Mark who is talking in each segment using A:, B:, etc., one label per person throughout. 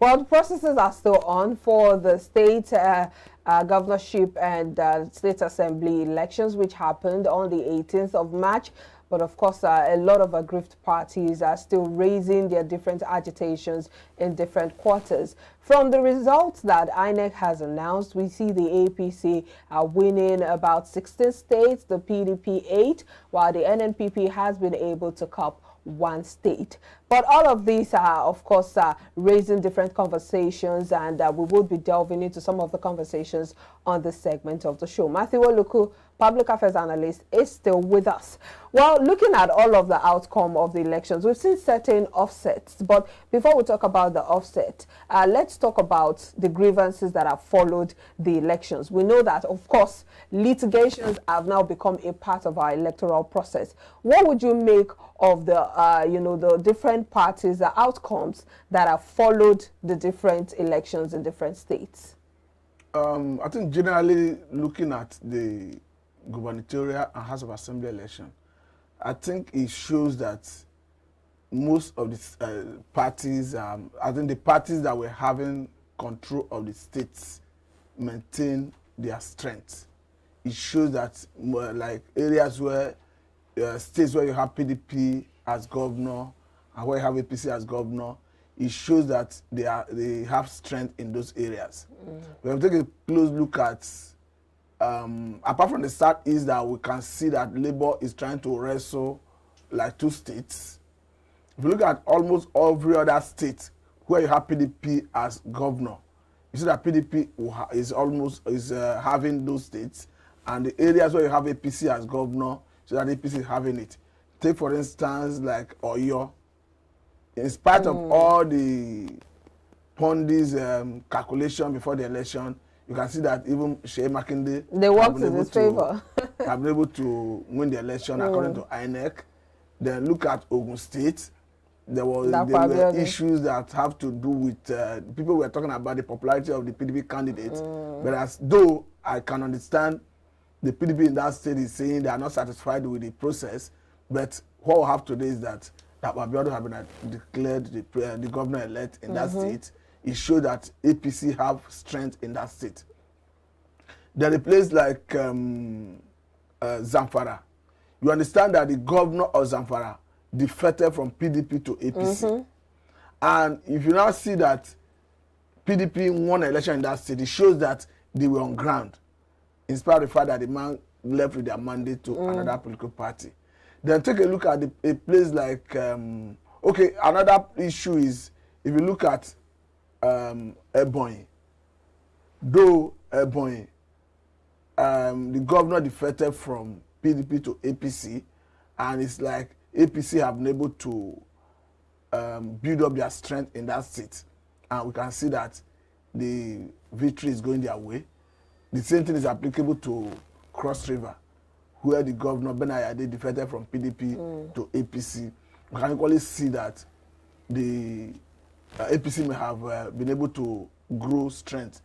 A: Well, the processes are still on for the state governorship and state assembly elections, which happened on the 18th of March. But of course, a lot of aggrieved parties are still raising their different agitations in different quarters. From the results that INEC has announced, we see the APC are winning about 16 states, the PDP 8, while the NNPP has been able to cop one state. But all of these are, of course, raising different conversations, and we will be delving into some of the conversations on this segment of the show. Matthew Oluku, public affairs analyst, is still with us. Well, looking at all of the outcome of the elections, we've seen certain offsets. But before we talk about the offset, let's talk about the grievances that have followed the elections. We know that, of course, litigations have now become a part of our electoral process. What would you make of the, the different parties, the outcomes that have followed the different elections in different states?
B: I think generally looking at the gubernatorial and House of Assembly election, I think it shows that most of the parties, I think the parties that were having control of the states maintain their strength. It shows that like areas where, states where you have PDP as governor and where you have APC as governor, it shows that they have strength in those areas. We have to take a close look at, apart from the Southeast, that we can see that Labour is trying to wrestle like two states. If you look at almost every other state where you have PDP as governor, you see that PDP is having those states, and the areas where you have APC as governor, so that APC is having it. Take for instance like Oyo. In spite of all the Pondi's calculation before the election, you can see that even Shea Makinde
A: they worked in his favor.
B: have been able to win the election according to INEC. Then look at Ogun State. There were issues that have to do with people were talking about the popularity of the PDP candidates. But as though I can understand the PDP in that state is saying they are not satisfied with the process, but what we have today is that Abiodun have been declared the governor-elect in that state. It shows that APC have strength in that state. Then a place like Zamfara, you understand that the governor of Zamfara defected from PDP to APC. And if you now see that PDP won an election in that state, it shows that they were on ground, in spite of the fact that the man left with their mandate to another political party. Then take a look at a place like, another issue is, if you look at Ebonyi, though Ebonyi, the governor defected from PDP to APC, and it's like APC have been able to build up their strength in that state. And we can see that the victory is going their way. The same thing is applicable to Cross River, where the governor Benayade defected from PDP to APC. We can equally see that the APC may have been able to grow strength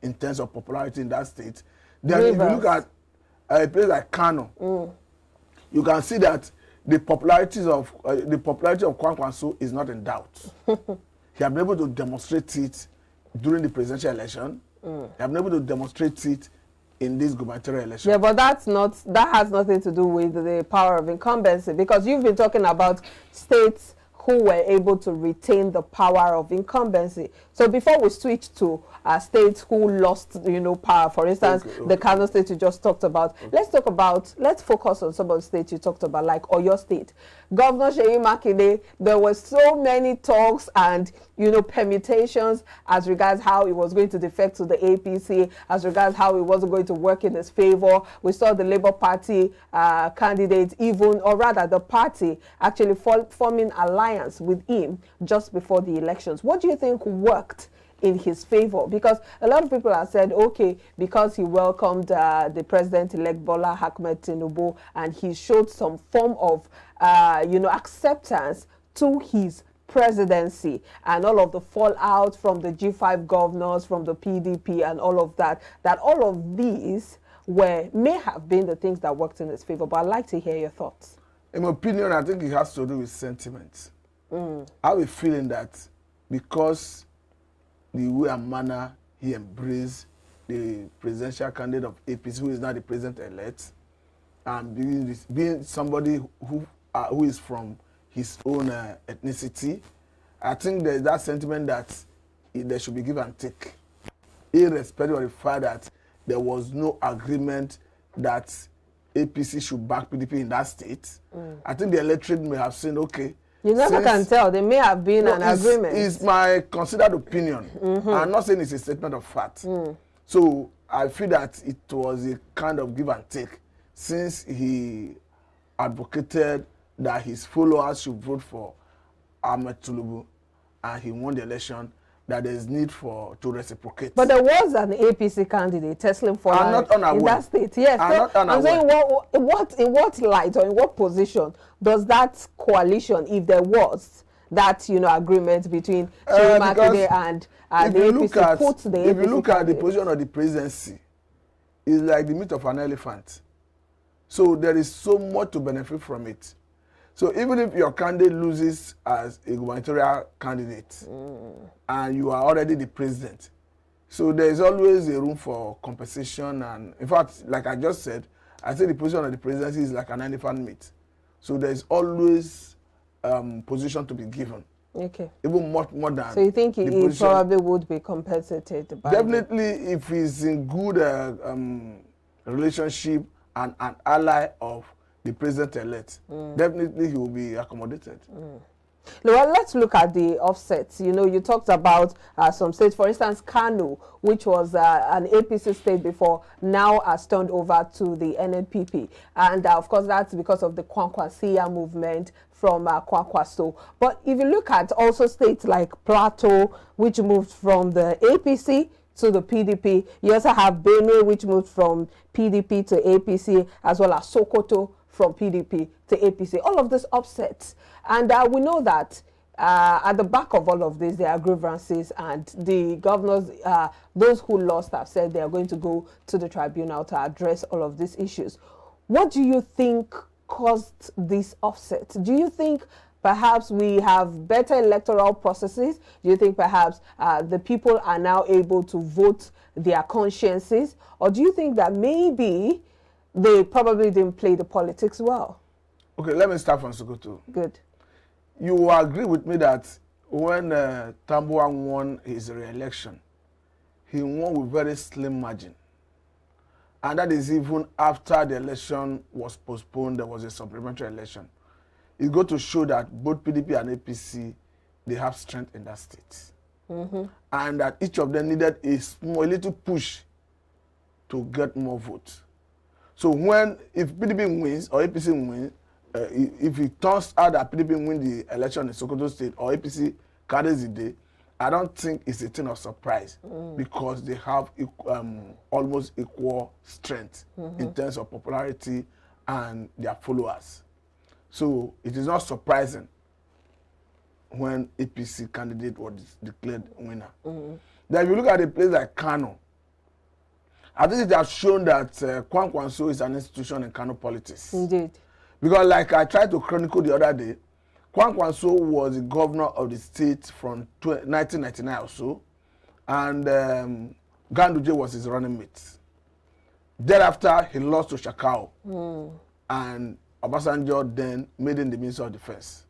B: in terms of popularity in that state. Then if you look at a place like Kano, you can see that the popularity of Kwankwaso is not in doubt. He has been able to demonstrate it during the presidential election. He has been able to demonstrate it in this gubernatorial election. Yeah,
A: but that has nothing to do with the power of incumbency, because you've been talking about states who were able to retain the power of incumbency. So before we switch to states who lost, power, for instance, the Kano state you just talked about, let's focus on some of the states you talked about, like Oyo State. Governor Seyi Makinde, there were so many talks and, permutations as regards how he was going to defect to the APC, as regards how he wasn't going to work in his favor. We saw the Labour Party candidates the party actually forming alliance with him just before the elections. What do you think worked in his favor? Because a lot of people have said, okay, because he welcomed the president-elect Bola Ahmed Tinubu and he showed some form of, acceptance to his presidency and all of the fallout from the G5 governors, from the PDP and all of that all of these may have been the things that worked in his favor. But I'd like to hear your thoughts.
B: In my opinion, I think it has to do with sentiment. I have a feeling that because the way and manner he embraced the presidential candidate of APC, who is now the president-elect, and being somebody who is from his own ethnicity, I think there's that sentiment that there should be give and take, irrespective of the fact that there was no agreement that APC should back PDP in that state. I think the electorate may have said, okay.
A: You never can tell. There may have been an agreement.
B: It's my considered opinion. I'm not saying it's a statement of fact. So I feel that it was a kind of give and take, since he advocated that his followers should vote for Ahmed Tinubu and he won the election, that there is need to reciprocate. But
A: there was an APC candidate, Teslim Fola, in that state. Yes, I'm saying, in what light or in what position does that coalition, if there was that agreement between Seyi Makinde and the APC, put the APC?
B: If you look at the position of the presidency, it's like the meat of an elephant. So there is so much to benefit from it. So even if your candidate loses as a gubernatorial candidate and you are already the president, so there is always a room for compensation. And in fact, like I just said, I say the position of the presidency is like an elephant meat. So there is always position to be given.
A: Okay.
B: Even much more than.
A: So you think he probably would be compensated?
B: Definitely, if he's in good relationship and an ally of the president-elect, definitely he will be accommodated.
A: Well, let's look at the offsets. You talked about some states, for instance, Kano, which was an APC state before, now has turned over to the NNPP. And of course, that's because of the Kwankwasiya movement from Kwankwaso. But if you look at also states like Plateau, which moved from the APC to the PDP, you also have Benue, which moved from PDP to APC, as well as Sokoto from PDP to APC. All of this upsets. And we know that at the back of all of this, there are grievances, and the governors, those who lost, have said they are going to go to the tribunal to address all of these issues. What do you think caused this offset? Do you think perhaps we have better electoral processes? Do you think perhaps the people are now able to vote their consciences? Or do you think that maybe they probably didn't play the politics well?
B: Okay, let me start from Sokoto.
A: Good.
B: You will agree with me that when Tambuwal won his re-election, he won with very slim margin. And that is even after the election was postponed, there was a supplementary election. It's going to show that both PDP and APC, they have strength in that state. And that each of them needed a little push to get more votes. So if PDP wins or APC wins, if it turns out that PDP win the election in Sokoto State or APC carries the day, I don't think it's a thing of surprise because they have almost equal strength in terms of popularity and their followers. So it is not surprising when APC candidate was declared winner. Then if you look at a place like Kano, I think it has shown that Kwankwaso is an institution in Kano politics.
A: Indeed.
B: Because like I tried to chronicle the other day, Kwankwaso was the governor of the state from 1999 or so, and Ganduje was his running mate. Thereafter, he lost to Shakao, and Obasanjo then made him the Minister of Defense.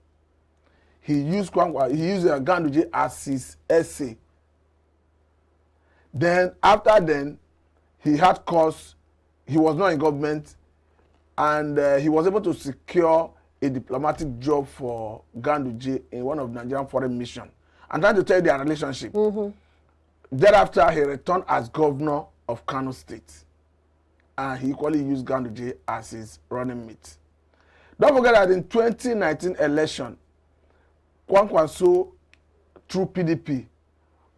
B: He used Ganduje as his SA. Then, after then, he had cause, he was not in government, and he was able to secure a diplomatic job for Ganduje in one of the Nigerian foreign missions. I'm trying to tell you their relationship. Thereafter, he returned as governor of Kano State, and he equally used Ganduje as his running mate. Don't forget that in 2019 election, Kwankwaso, through PDP,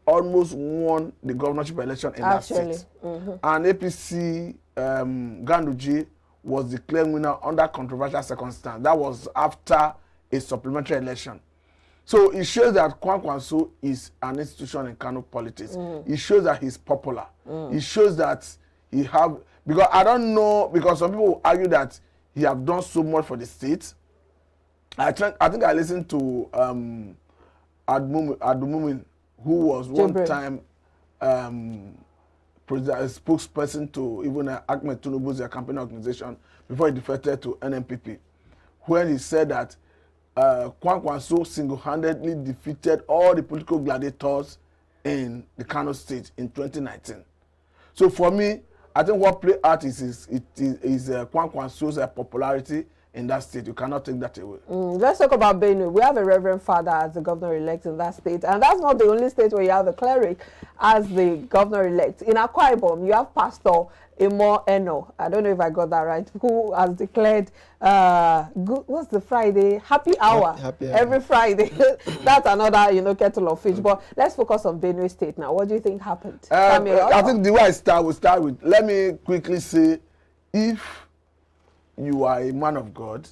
B: almost won the governorship election in that state. And APC Ganduje was declared winner under controversial circumstances. That was after a supplementary election. So it shows that Kwankwaso is an institution in Kano politics. It shows that he's popular. It shows that he have, because I don't know, because some people argue that he have done so much for the state. I think I listened to Adumumin who was one time spokesperson to even Ahmed Tinubu's campaign organization before he defected to NNPP, when he said that Kwankwaso single-handedly defeated all the political gladiators in the Kano state in 2019. So for me, I think what play out is Kwankwaso's popularity in that state. You cannot take that away.
A: Let's talk about Benue. We have a Reverend Father as the governor-elect in that state. And that's not the only state where you have a cleric as the governor-elect. In Akwa Ibom, you have Pastor Emo Eno. I don't know if I got that right. Who has declared, what's the Friday? Happy hour. Happy hour. Every Friday. That's another, kettle of fish. But let's focus on Benue State now. What do you think happened?
B: I think the way we'll start with, let me quickly say, if you are a man of God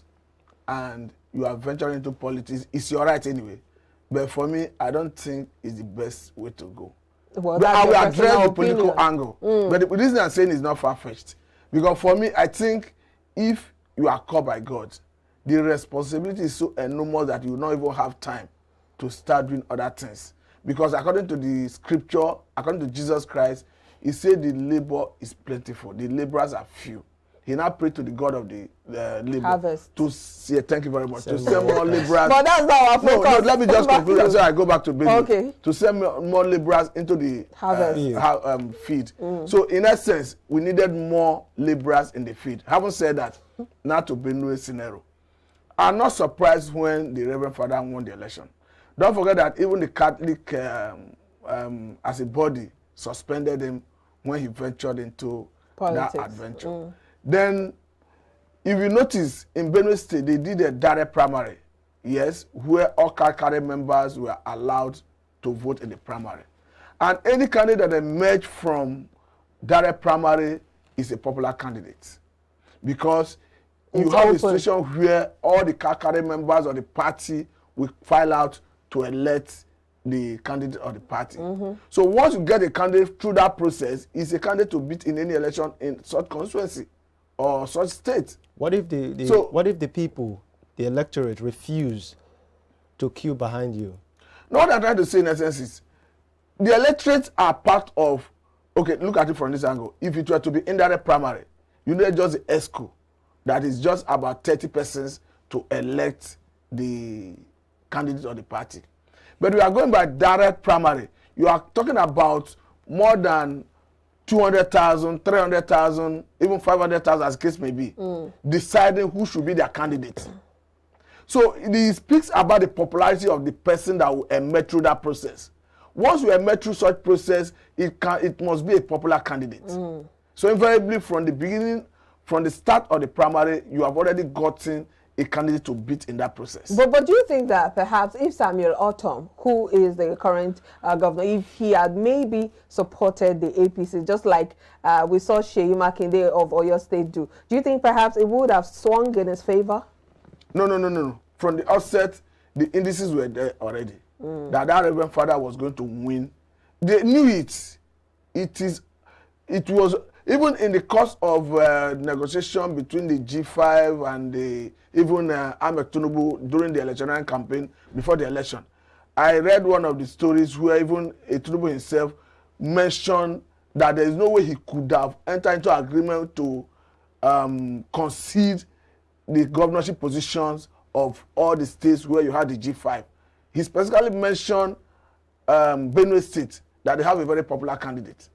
B: and you are venturing into politics, it's your right anyway. But for me, I don't think it's the best way to go. Well, but I will address the political angle. But the reason I'm saying is not far-fetched. Because for me, I think if you are called by God, the responsibility is so enormous that you will not even have time to start doing other things. Because according to the scripture, according to Jesus Christ, he said the labor is plentiful, the laborers are few. He now prayed to the God of the labor
A: harvest
B: to say, thank you very much, to send more laborers.
A: But that's not our focus.
B: No, let me just conclude so I go back to business.
A: Okay.
B: To send more laborers into the harvest feed. So in essence, we needed more laborers in the feed. Having said that, now to Benue scenario. I'm not surprised when the Reverend Father won the election. Don't forget that even the Catholic, as a body, suspended him when he ventured into politics. That adventure. Then, if you notice, in Benue State, they did a direct primary, yes, where all Kakare members were allowed to vote in the primary. And any candidate that emerged from direct primary is a popular candidate. Because you have a situation where all the Kakare members of the party will file out to elect the candidate of the party. So once you get a candidate through that process, it's a candidate to beat in any election in such constituency or such state.
C: What if the people, the electorate, refuse to queue behind you?
B: No, what I'm trying to say in essence is, the electorates are part of, okay, look at it from this angle. If it were to be indirect primary, you need just the ESCO, that is just about 30 persons to elect the candidate of the party. But we are going by direct primary. You are talking about more than 200,000, 300,000, even 500,000 as the case may be, deciding who should be their candidate. So it speaks about the popularity of the person that will emerge through that process. Once you emerge through such process, it must be a popular candidate. So invariably from the beginning, from the start of the primary, you have already gotten a candidate to beat in that process.
A: But do you think that perhaps if Samuel Ortom, who is the current governor, if he had maybe supported the APC, just like we saw Seyi Makinde of Oyo State do you think perhaps it would have swung in his favor?
B: No. From the outset, the indices were there already. That Reverend Father was going to win. They knew it. It was even in the course of negotiation between the G5 and even Ahmed Tinubu during the electoral campaign before the election. I read one of the stories where even Tinubu himself mentioned that there is no way he could have entered into agreement to concede the governorship positions of all the states where you had the G5. He specifically mentioned Benue State, that they have a very popular candidate.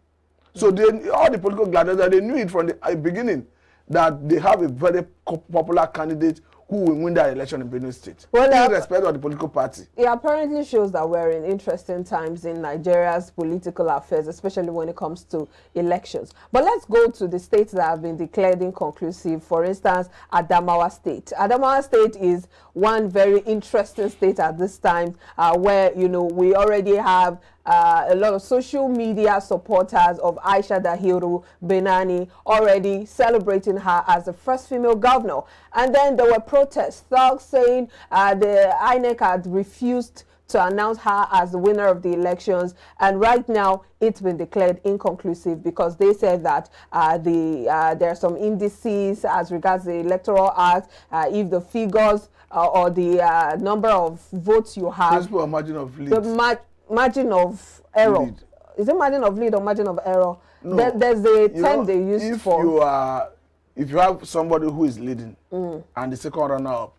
B: So all the political gladiators, they knew it from the beginning that they have a very popular candidate who will win that election in Benue State, irrespective of the political party. It
A: apparently shows that we're in interesting times in Nigeria's political affairs, especially when it comes to elections. But let's go to the states that have been declared inconclusive. For instance, Adamawa State. Adamawa State is one very interesting state at this time, where we already have a lot of social media supporters of Aisha Dahiru Benani already celebrating her as the first female governor. And then there were protests, thugs saying the INEC had refused to announce her as the winner of the elections. And right now, it's been declared inconclusive because they said that there are some indices as regards the Electoral Act. If the figures or the number of votes you have,
B: margin of lead.
A: margin of error.
B: Lead.
A: Is it margin of lead or margin of error?
B: No.
A: There's a term they use
B: if
A: for.
B: If you have somebody who is leading and the second runner up,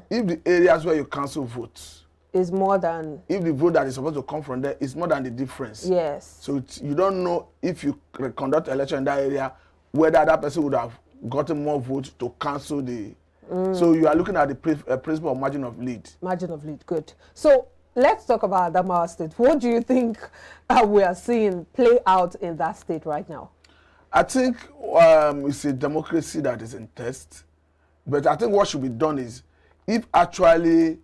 B: if the areas where you cancel votes
A: is more than,
B: if the vote that is supposed to come from there is more than the difference.
A: Yes.
B: So you don't know if you conduct election in that area whether that person would have gotten more votes to cancel the. So you are looking at the principle of margin of lead. Margin of lead,
A: good. So let's talk about Adamawa State. What do you think we are seeing play out in that state right now?
B: I think it's a democracy that is in test. But I think what should be done is, if actually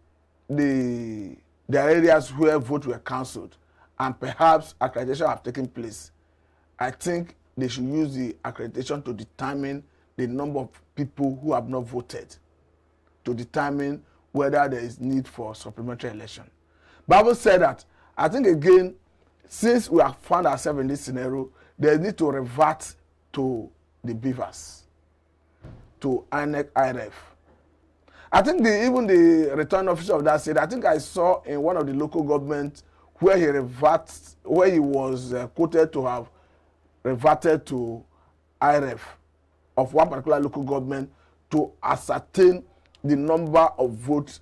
B: there are areas where votes were cancelled and perhaps accreditation have taken place, I think they should use the accreditation to determine the number of people who have not voted, to determine whether there is need for supplementary election. Bible said that, I think again, since we have found ourselves in this scenario, there is need to revert to the beavers, to INEC IRF. I think even the return officer of that state, I think I saw in one of the local governments where he was quoted to have reverted to IRF of one particular local government to ascertain the number of votes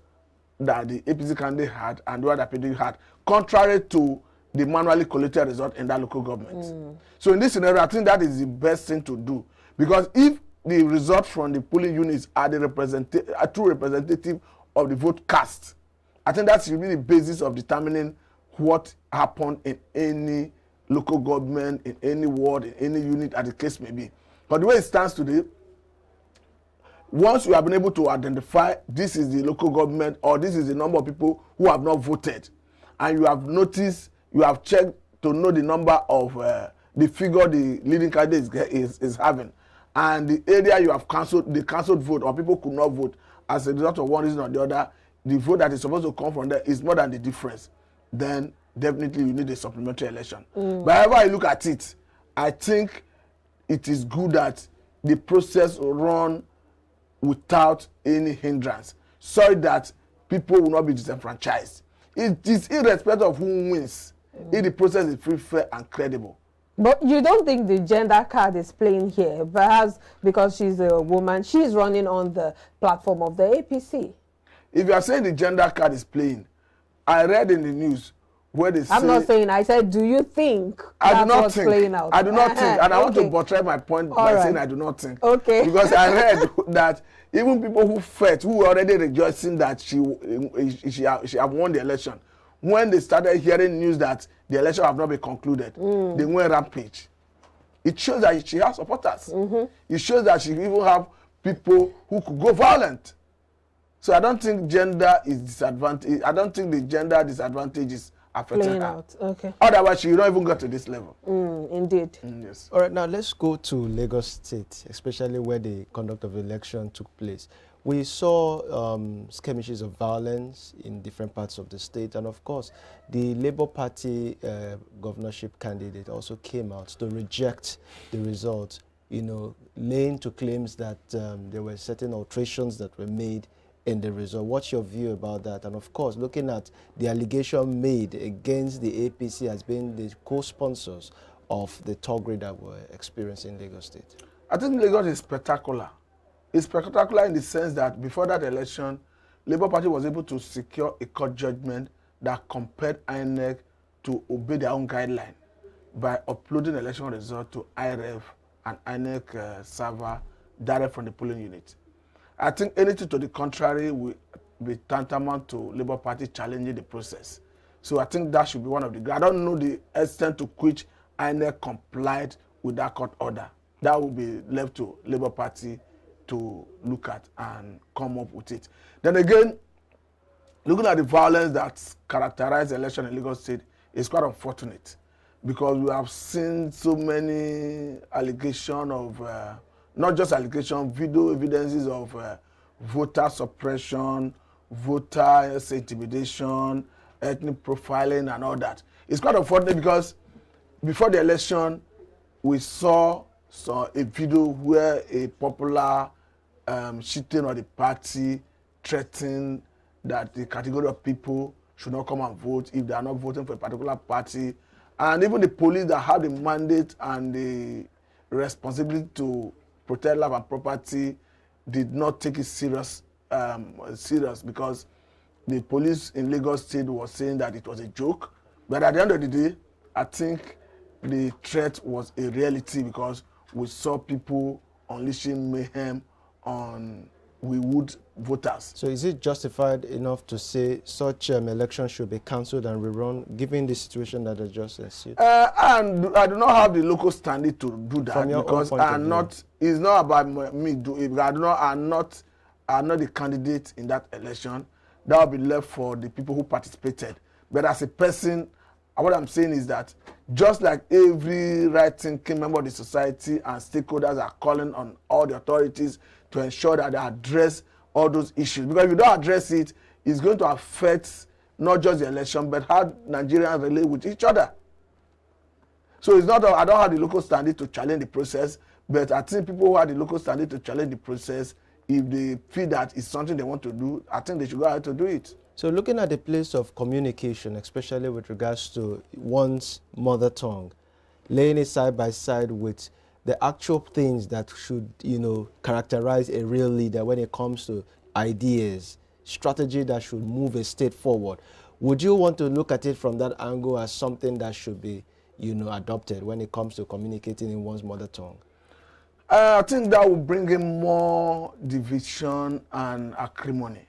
B: that the APC candidate had and the other PDP had, contrary to the manually collected result in that local government. So in this scenario, I think that is the best thing to do, because if the results from the polling units are a true representative of the vote cast, I think that's really the basis of determining what happened in any local government, in any ward, in any unit, as the case may be. But the way it stands today, once you have been able to identify this is the local government or this is the number of people who have not voted, and you have noticed, you have checked to know the number of the figure the leading candidate is having, and the area you have cancelled, the cancelled vote or people could not vote as a result of one reason or the other, the vote that is supposed to come from there is more than the difference, then definitely you need a supplementary election. But however I look at it, I think it is good that the process will run without any hindrance, so that people will not be disenfranchised. It is irrespective of who wins, if the process is free, fair, and credible.
A: But you don't think the gender card is playing here? Perhaps because she's a woman, she's running on the platform of the APC.
B: If you are saying the gender card is playing, I read in the news where they say...
A: I'm not saying, I said, do you think that's what's playing out?
B: I do not think, and I want to buttress my point by saying I do not think.
A: Okay.
B: Because I read that even people who felt, who were already rejoicing that she have won the election, when they started hearing news that the election have not been concluded, they went rampage. It shows that she has supporters. It shows that she even have people who could go violent. So I don't think gender is disadvantage. I don't think the gender disadvantage is affecting her.
A: Out. Okay.
B: Otherwise, she will not even get to this level.
A: Indeed.
B: Yes.
C: All right, now let's go to Lagos State, especially where the conduct of the election took place. We saw skirmishes of violence in different parts of the state, and of course, the Labour Party governorship candidate also came out to reject the result, you know, laying to claims that there were certain alterations that were made in the result. What's your view about that? And of course, looking at the allegation made against the APC as being the co-sponsors of the thuggery that we're experiencing in Lagos State.
B: I think Lagos is spectacular. It's spectacular in the sense that before that election, Labour Party was able to secure a court judgment that compelled INEC to obey their own guideline by uploading election results to IRF and INEC server direct from the polling unit. I think anything to the contrary will be tantamount to Labour Party challenging the process. So I think that should be one of the... I don't know the extent to which INEC complied with that court order. That will be left to Labour Party to look at and come up with it. Then again, looking at the violence that characterized the election in Lagos State is quite unfortunate, because we have seen so many allegations of, not just allegations, video evidences of voter suppression, voter intimidation, ethnic profiling, and all that. It's quite unfortunate because before the election, we saw a video where a popular cheating on the party threatened that the category of people should not come and vote if they are not voting for a particular party. And even the police that have the mandate and the responsibility to protect life and property did not take it serious because the police in Lagos State was saying that it was a joke. But at the end of the day, I think the threat was a reality because we saw people unleashing mayhem on Wood voters.
C: So is it justified enough to say such elections should be cancelled and rerun, given the situation that has just ensued?
B: And I do not have the local standing to do that because I'm not. It's not about me doing it. I'm not the candidate in that election. That will be left for the people who participated. But as a person, what I'm saying is that just like every right-thinking member of the society and stakeholders are calling on all the authorities to ensure that they address all those issues. Because if you don't address it, it's going to affect not just the election, but how Nigerians relate with each other. So it's not, I don't have the local standing to challenge the process, but I think people who have the local standing to challenge the process, if they feel that it's something they want to do, I think they should go ahead to do it.
C: So looking at the place of communication, especially with regards to one's mother tongue, laying it side by side with the actual things that should, characterize a real leader when it comes to ideas, strategy that should move a state forward. Would you want to look at it from that angle as something that should be, adopted when it comes to communicating in one's mother tongue?
B: I think that will bring in more division and acrimony.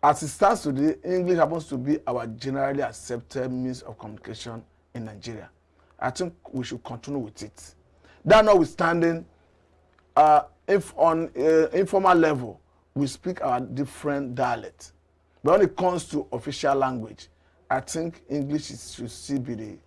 B: As it stands today, English happens to be our generally accepted means of communication in Nigeria. I think we should continue with it. That notwithstanding, if on informal level, we speak our different dialects. But when it comes to official language, I think English should still be the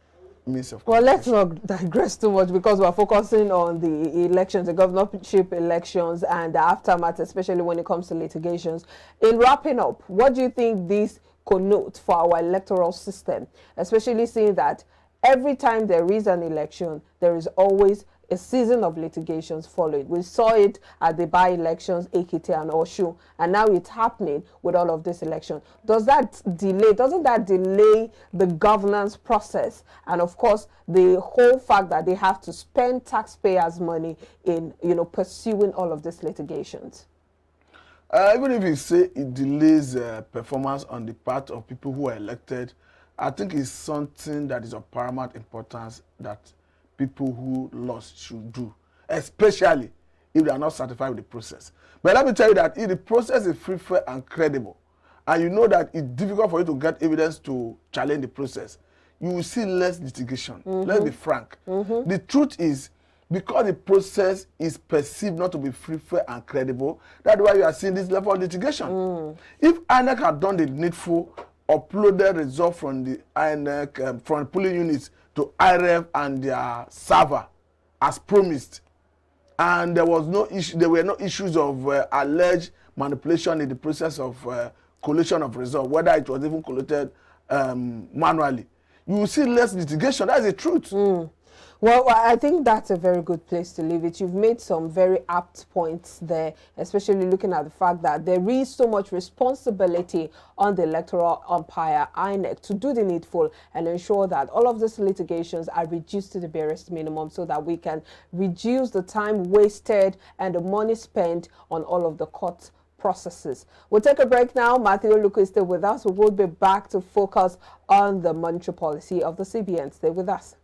B: means of communication.
A: Well, let's not digress too much because we're focusing on the elections, the governorship elections and the aftermath, especially when it comes to litigations. In wrapping up, what do you think this connotes for our electoral system, especially seeing that every time there is an election, there is always a season of litigations following. We saw it at the by-elections, Ekiti and Oshu, and now it's happening with all of this election. Doesn't that delay the governance process? And of course, the whole fact that they have to spend taxpayers' money in, pursuing all of these litigations.
B: Even if you say it delays performance on the part of people who are elected, I think it's something that is of paramount importance that people who lost should do, especially if they are not satisfied with the process. But let me tell you that if the process is free, fair, and credible, and you know that it's difficult for you to get evidence to challenge the process, you will see less litigation. Let's be frank. The truth is, because the process is perceived not to be free, fair, and credible, that's why you are seeing this level of litigation. If INEC had done the needful, uploaded results from the INEC, from polling units to IREF and their server as promised, and there was no issue, there were no issues of alleged manipulation in the process of collation of results, whether it was even collated manually, you will see less litigation. That's the truth.
A: Well, I think that's a very good place to leave it. You've made some very apt points there, especially looking at the fact that there is so much responsibility on the electoral umpire, INEC, to do the needful and ensure that all of these litigations are reduced to the barest minimum so that we can reduce the time wasted and the money spent on all of the court processes. We'll take a break now. Matthew Oluku is still with us. We will be back to focus on the monetary policy of the CBN. Stay with us.